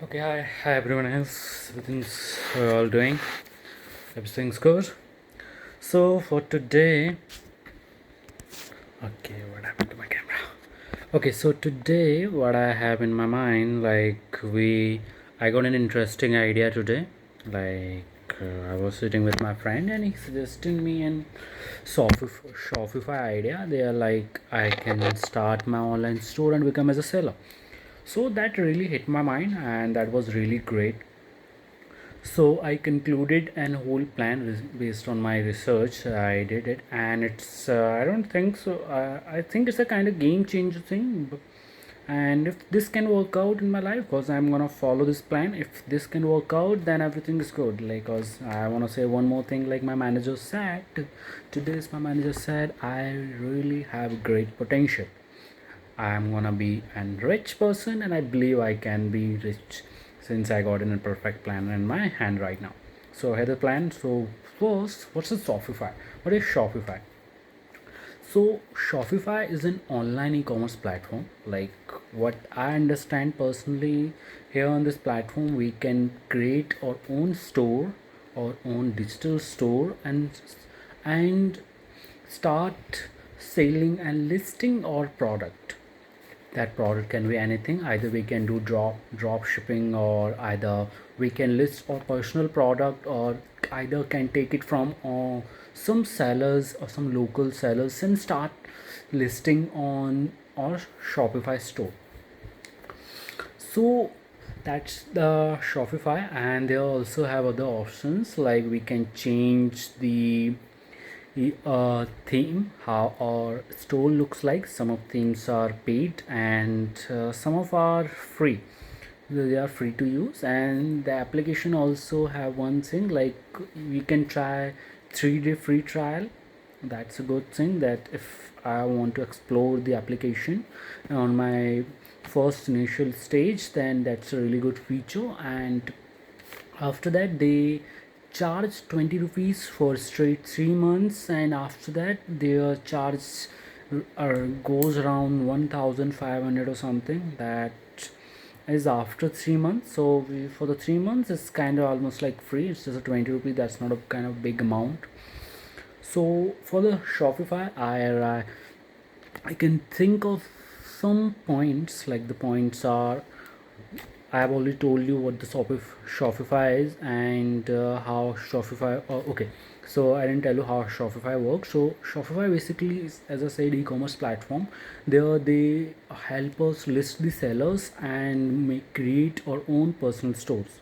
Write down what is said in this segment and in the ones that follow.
Okay, hi everyone else. Everything's all doing. Everything's good. So for today, okay, what happened to my camera? Okay, so today, what I have in my mind, I got an interesting idea today. I was sitting with my friend and he suggested me an Shopify idea. They are like, I can start my online store and become as a seller. So that really hit my mind, and that was really great. So I concluded an whole plan based on my research. I did it, and it's I don't think so. I think it's a kind of game changer thing. And if this can work out in my life, cause I'm gonna follow this plan. If this can work out, then everything is good. Like, cause I wanna say one more thing. Like my manager said, today's my manager said I really have great potential. I'm gonna be a rich person, and I believe I can be rich since I got in a perfect plan in my hand right now. So here's the plan. So first, what's a Shopify? What is Shopify? So Shopify is an online e-commerce platform. Like what I understand personally, here on this platform we can create our own store, our own digital store, and start selling and listing our product. That product can be anything. Either we can do drop shipping, or either we can list our personal product, or either can take it from some sellers or some local sellers and start listing on our Shopify store. So that's the Shopify, and they also have other options like we can change the theme, how our store looks like. Some of themes are paid, and some of are free. They are free to use, and the application also have one thing like we can try 3-day free trial. That's a good thing, that if I want to explore the application on my first initial stage, then that's a really good feature. And after that they charge 20 rupees for straight 3 months, and after that their charge goes around 1500 or something. That is after 3 months. So for the 3 months it's kind of almost like free. It's just a 20 rupees. That's not a kind of big amount. So for the Shopify, I can think of some points. Like the points are, I have already told you what the Shopify is, and how Shopify. Okay, so I didn't tell you how Shopify works. So Shopify basically is, as I said, e-commerce platform. There they help us list the sellers and create our own personal stores.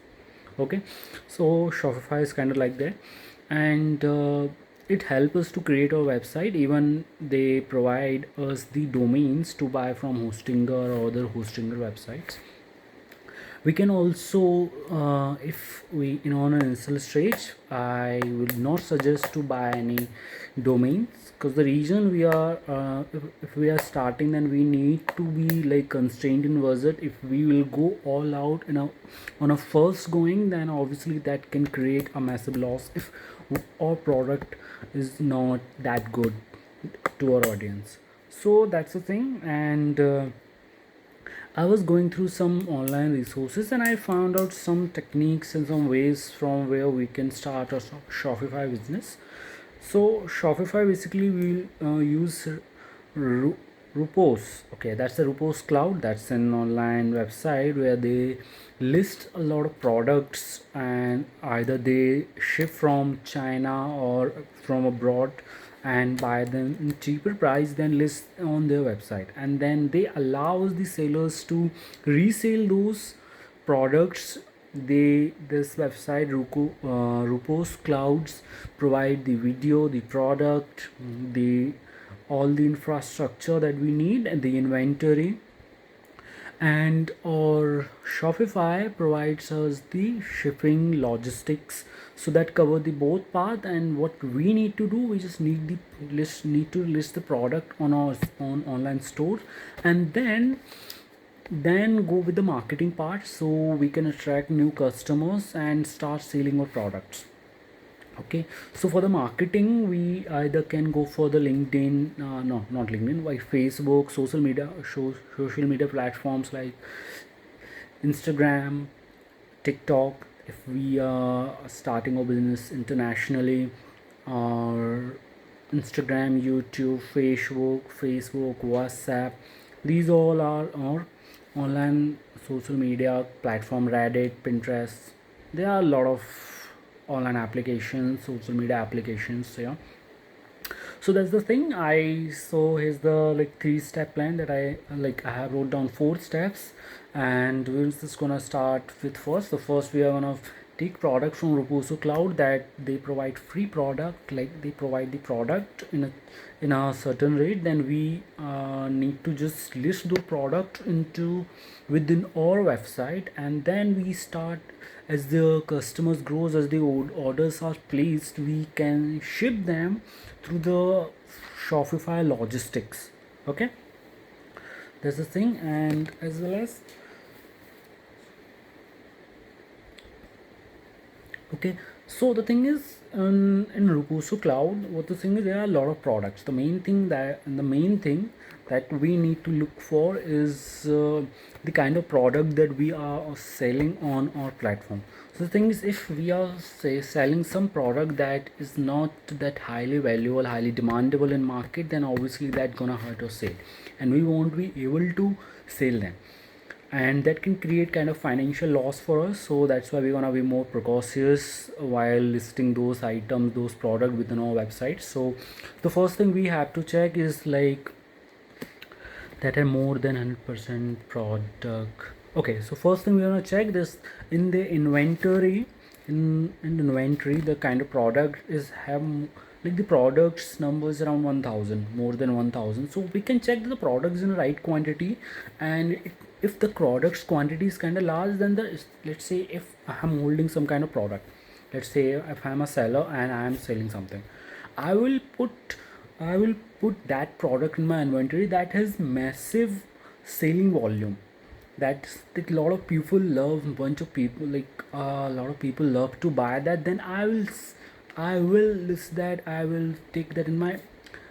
Okay, so Shopify is kind of like that, and it helps us to create our website. Even they provide us the domains to buy from Hostinger or other Hostinger websites. We can also if we in on an initial stage, I will not suggest to buy any domains, because the reason we are if we are starting, then we need to be like constrained in budget. If we will go all out on a first going, then obviously that can create a massive loss if our product is not that good to our audience. So that's the thing. And I was going through some online resources, and I found out some techniques and some ways from where we can start a Shopify business. So Shopify basically will use Ru- Rupos. Okay, that's the Rupos Cloud. That's an online website where they list a lot of products, and either they ship from China or from abroad and buy them in cheaper price than list on their website, and then they allows the sellers to resell those products. This website Rupos Clouds provide the video, the product, the all the infrastructure that we need, and the inventory. And our Shopify provides us the shipping logistics, so that cover the both path. And what we need to do, we just need to list the product on our own online store, and then go with the marketing part, so we can attract new customers and start selling our products. Okay, so for the marketing, we either can go for the LinkedIn, no, not LinkedIn, like Facebook, social media platforms like Instagram, TikTok, if we are starting a business internationally, or Instagram, YouTube, Facebook, WhatsApp. These all are our online social media platform. Reddit, Pinterest. There are a lot of online applications, social media applications. Yeah, so that's the thing. So here's the like 3-step plan that I have wrote down 4 steps, and we're just gonna start with first. The first, we are gonna take product from Rupusu Cloud, that they provide free product, like they provide the product in a certain rate. Then we need to just list the product into within our website, and then we start, as the customers grows, as the orders are placed, we can ship them through the Shopify logistics. Okay, that's the thing. And as well as, okay, so the thing is, in Rupusu Cloud, what the thing is, there are a lot of products. The main thing that we need to look for is the kind of product that we are selling on our platform. So the thing is, if we are say selling some product that is not that highly valuable, highly demandable in market, then obviously that gonna hurt our sale, and we won't be able to sell them, and that can create kind of financial loss for us. So that's why we're gonna be more precautious while listing those items, those products within our website. So the first thing we have to check is like that are more than 100% product. Okay, so first thing we're gonna check this in the inventory. In inventory, the kind of product is have like the products numbers around 1000, more than 1000. So we can check the products in the right quantity, and if the products quantity is kind of large, then let's say if I'm holding some kind of product, let's say if I'm a seller and I'm selling something, I will put I will put that product in my inventory that has massive selling volume. That's that a lot of people love, bunch of people like a lot of people love to buy that. Then I will list that. I will take that in my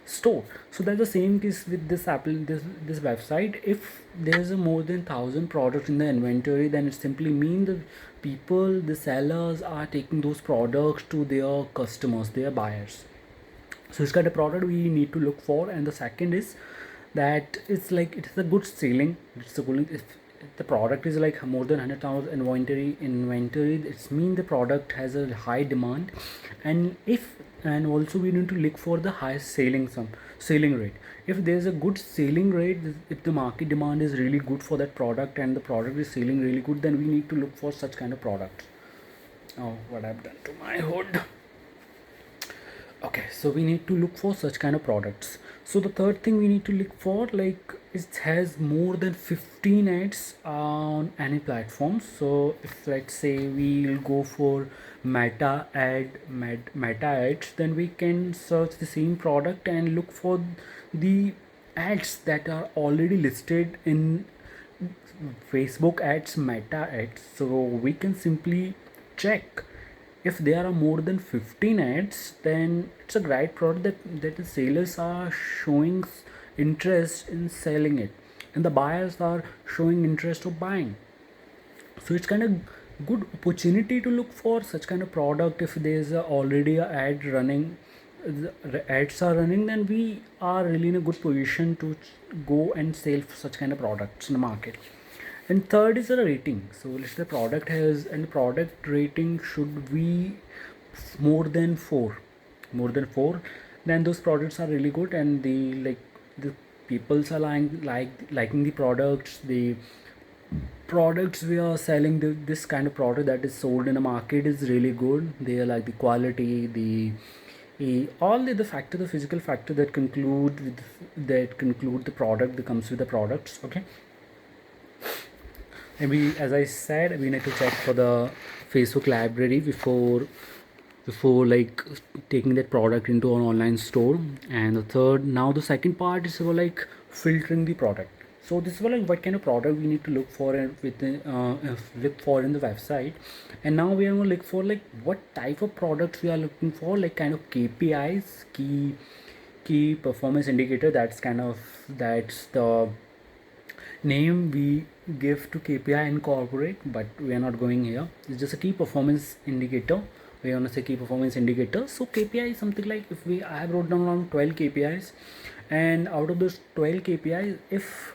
store. So that's the same case with this Apple, this website. If there's a more than 1000 products in the inventory, then it simply means the people, the sellers are taking those products to their customers, their buyers. So it's kind of product we need to look for. And the second is that it's like it's a good selling, it's a good, if the product is like more than 100,000 inventory, it's mean the product has a high demand. And also we need to look for the highest selling rate. If there's a good selling rate, if the market demand is really good for that product and the product is selling really good, then we need to look for such kind of product. Oh, what I've done to my hood. Okay, so we need to look for such kind of products. So the third thing we need to look for, like, it has more than 15 ads on any platform. So if let's say we'll go for meta ads, then we can search the same product and look for the ads that are already listed in Facebook ads, meta ads. So we can simply check if there are more than 15 ads, then it's a great product that the sellers are showing interest in selling it, and the buyers are showing interest of buying. So it's kind of good opportunity to look for such kind of product. If there's already a ad running, the ads are running, then we are really in a good position to go and sell such kind of products in the market. And third is the rating. So let's say the product has, and product rating should be more than 4, more than 4, then those products are really good, and the peoples are liking the products. The products we are selling, this kind of product that is sold in the market is really good. They are like the quality, all the factor, the physical factor that conclude the product that comes with the products. Okay, and we, as I said, we need to check for the Facebook library before like taking that product into an online store. And the second part is about like filtering the product. So this is about like what kind of product we need to look for look for in the website. And now we are going to look for like what type of products we are looking for, like kind of KPIs, key performance indicator. That's the name we give to KPI and corporate, but we are not going here. It's just a key performance indicator. We want to say key performance indicator. So KPI is something like, if we I have wrote down around 12 KPIs, and out of those 12 KPIs, if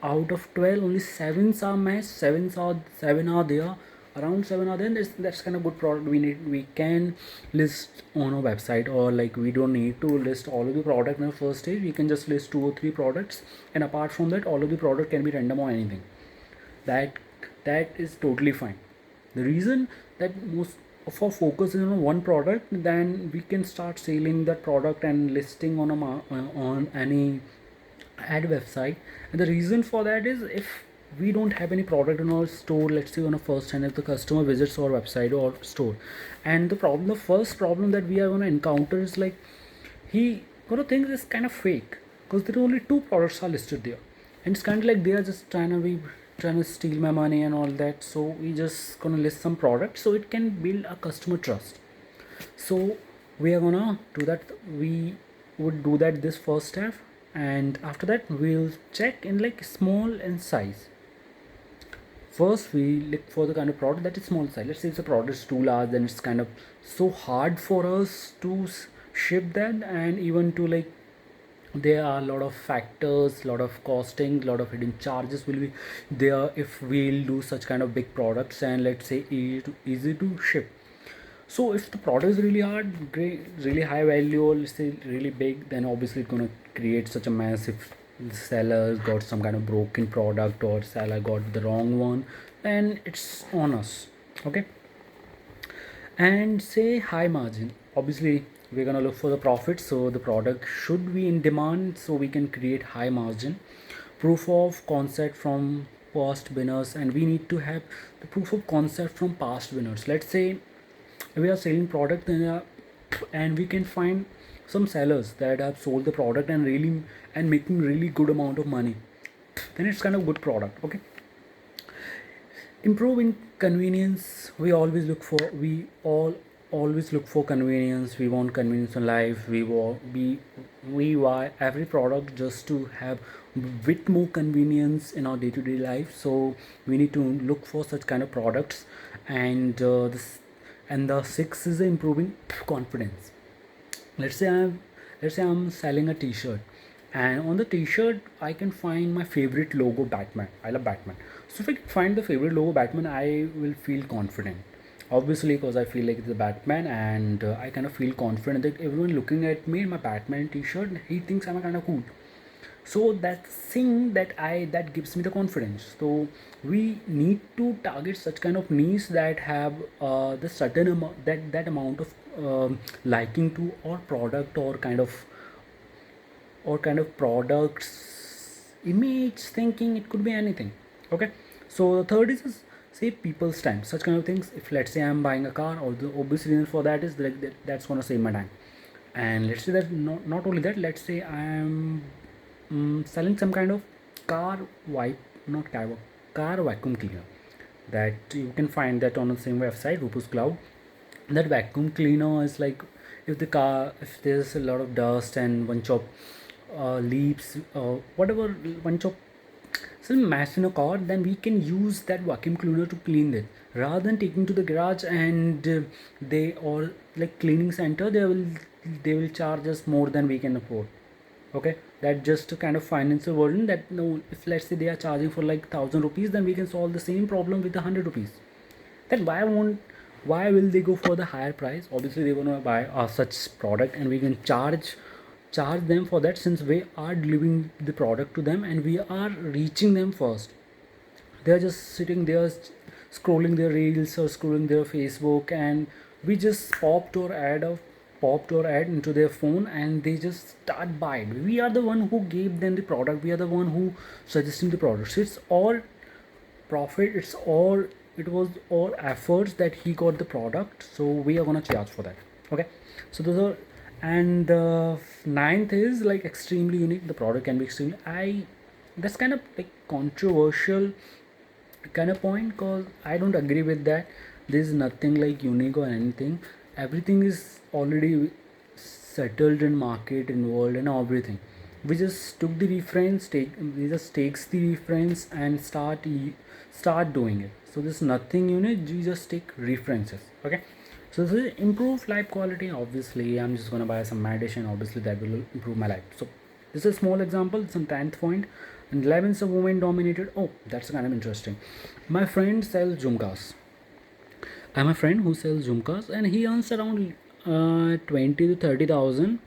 out of 12 only 7 are matched, 7 are there, around 7 are there, that's kind of good product. We can list on a website, or like we don't need to list all of the product in the first stage. We can just list 2 or 3 products, and apart from that, all of the product can be random or anything. That that is totally fine. The reason that most of our focus is on one product, then we can start selling that product and listing on on any ad website. And the reason for that is, if we don't have any product in our store, let's say on a first hand, if the customer visits our website or store, and the first problem that we are going to encounter is like, he gonna think this kind of fake, because there are only 2 products are listed there, and it's kind of like they are just trying to steal my money and all that. So we just gonna list some products so it can build a customer trust. So we are gonna do that. We would do that this first step, and after that we'll check in like small and size. First we look for the kind of product that is small size. Let's say if the product is too large, then it's kind of so hard for us to ship that, and even to like, there are a lot of factors, a lot of costing, a lot of hidden charges will be there if we'll do such kind of big products, and let's say easy to ship. So if the product is really hard, great, really high value, or let's say really big, then obviously it's gonna create such a mess. If the seller got some kind of broken product, or seller got the wrong one, then it's on us. Okay. And say high margin, obviously we're gonna look for the profit, so the product should be in demand so we can create high margin. Proof of concept from past winners, and we need to have the proof of concept from past winners. Let's say we are selling product, and we can find some sellers that have sold the product and really and making really good amount of money, then it's kind of good product. Okay. Improve in convenience, we all always look for convenience. We want convenience in life. We buy every product just to have bit more convenience in our day-to-day life. So we need to look for such kind of products. And the sixth is improving confidence. let's say i'm let's say I'm selling a t-shirt, and on the t-shirt I can find my favorite logo, Batman. I love Batman. So if I can find the favorite logo, Batman, I will feel confident, obviously, because I feel like it's a Batman, and I kind of feel confident that everyone looking at me in my Batman t-shirt, he thinks I'm kind of cool. So that thing that gives me the confidence. So we need to target such kind of niche that have the certain amount, that amount of liking to or product, or kind of products, image, thinking. It could be anything. Okay. So the third is save people's time, such kind of things. If let's say I'm buying a car, or the obvious reason for that is that's gonna save my time. And let's say that not only that, let's say I'm selling some kind of car wipe not car car vacuum cleaner, that you can find that on the same website, Rupus Cloud. That vacuum cleaner is like, if there's a lot of dust and bunch of leaves, whatever, bunch of some mess in a car, then we can use that vacuum cleaner to clean it, rather than taking to the garage, and they, or like cleaning center, they will charge us more than we can afford. Okay. That just a kind of financial version, that no, if let's say they are charging for like 1,000 rupees, then we can solve the same problem with 100 rupees. Then why will they go for the higher price? Obviously they want to buy such product, and we can charge them for that, since we are delivering the product to them and we are reaching them first. They are just sitting there scrolling their reels or scrolling their Facebook, and we just popped or ad into their phone, and they just start buying. We are the one who gave them the product, we are the one who suggesting the product. So it's all profit, it was all efforts that he got the product, so we are gonna charge for that. Okay. So those are, and the ninth is like extremely unique. The product can be extremely, I that's kind of like controversial kind of point, because I don't agree with that. There's nothing like unique or anything. Everything is already settled in market, in world, and everything. We just took the reference, we just takes the reference and start doing it. So there's nothing unique, we just take references. Okay, so this improve life quality. Obviously I'm just gonna buy some meditation, obviously that will improve my life. So this is a small example, some 10th point. And 11th a woman dominated. Oh, that's kind of interesting. My friend sells jumkas. I have a friend who sells jumkas and he earns around 20 to 30,000,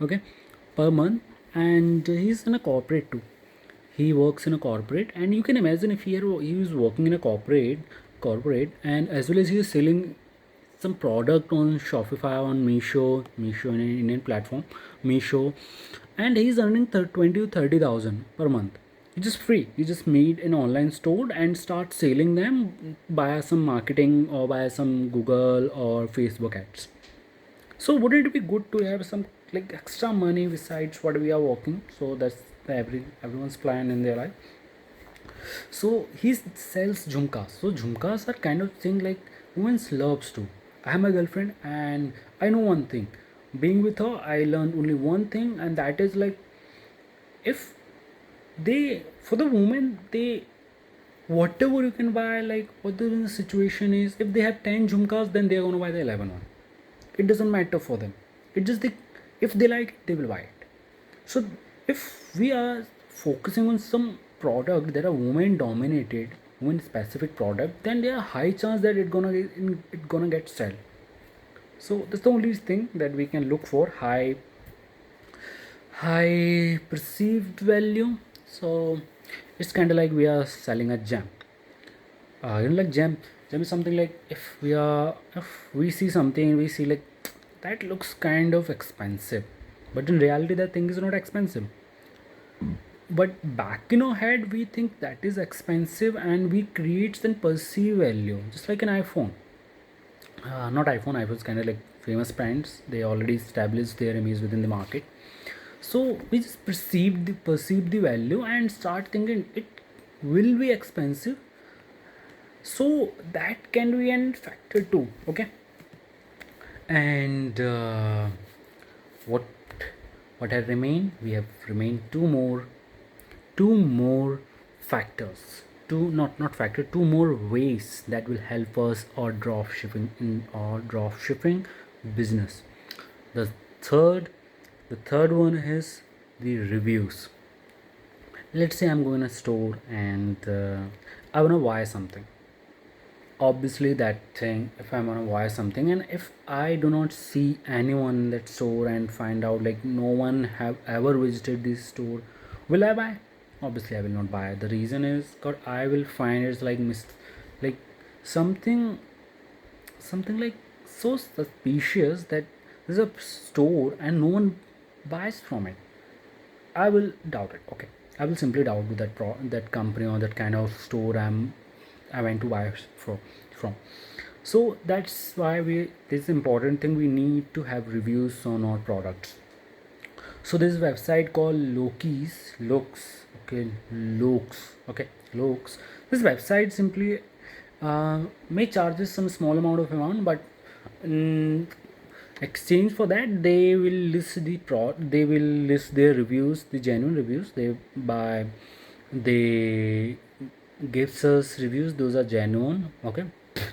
okay, per month, and he's in a corporate too. He works in a corporate, and you can imagine if he is working in a corporate, and as well as he is selling some product on Shopify, on Meesho in an Indian platform, Meesho, and he's earning 20 to 30,000 per month. It's just free. You just made an online store and start selling them via some marketing or via some Google or Facebook ads. So wouldn't it be good to have some like extra money besides what we are working? So that's everyone's plan in their life. So he sells jhumkas. So jhumkas are kind of thing like women's loves too. I have my girlfriend and I know one thing. Being with her, I learned only one thing, and that is like, if they, for the women, they, whatever you can buy, like whatever the situation is, if they have 10 jhumkas, then they are gonna buy the 11 one. It doesn't matter for them. It just they, if they like it, they will buy it. So if we are focusing on some product that are women dominated, women specific product, then there are high chance that it gonna get sell. So that's the only thing that we can look for, high perceived value. So it's kind of like we are selling a gem. Like gem is something like, if we see something, we see like that looks kind of expensive, but in reality that thing is not expensive. But back in our head we think that is expensive, and we create and perceive value, just like an iPhone. Not iPhone. iPhone's kind of like famous brands, they already established their image within the market. So we just perceive the value and start thinking it will be expensive. So that can be an factor too. Okay, and what what had remained, we have remained two more factors, two more ways that will help us or drop shipping in our drop shipping business. The third the third one is the reviews. Let's say I'm going to a store and I want to buy something. Obviously that thing, if I'm going to buy something and if I do not see anyone in that store and find out like no one have ever visited this store, will I buy? Obviously I will not buy. The reason is because I will find it's like like something something like so suspicious that there's a store and no one buys from it. I will doubt it. Okay, I will simply doubt with that company or that kind of store I went to buy from. So that's why this important thing, we need to have reviews on our products. So this website called Lokes. This website simply may charges some small amount of amount, but mm, exchange for that they will list their reviews, the genuine reviews. They gives us reviews, those are genuine. Okay,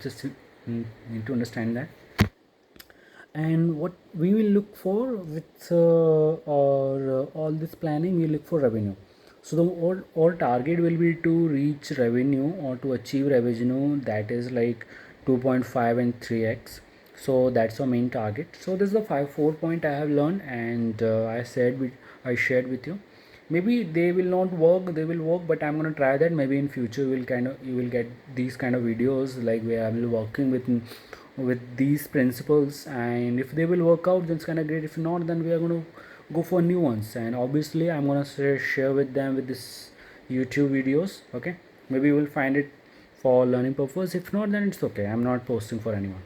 just need to understand that. And what we will look for with or all this planning, we look for revenue. So the all target will be to reach revenue or to achieve revenue that is like 2.5 and 3x. So that's our main target. So this is the 4 point I have learned, and I shared with you. Maybe they will not work, they will work, but I'm gonna try that. Maybe in future you will get these kind of videos like where I will working with these principles, and if they will work out then it's kind of great. If not, then we are going to go for new ones, and obviously I'm going to share with them with this YouTube videos. Okay, maybe you will find it for learning purpose. If not, then it's okay, I'm not posting for anyone.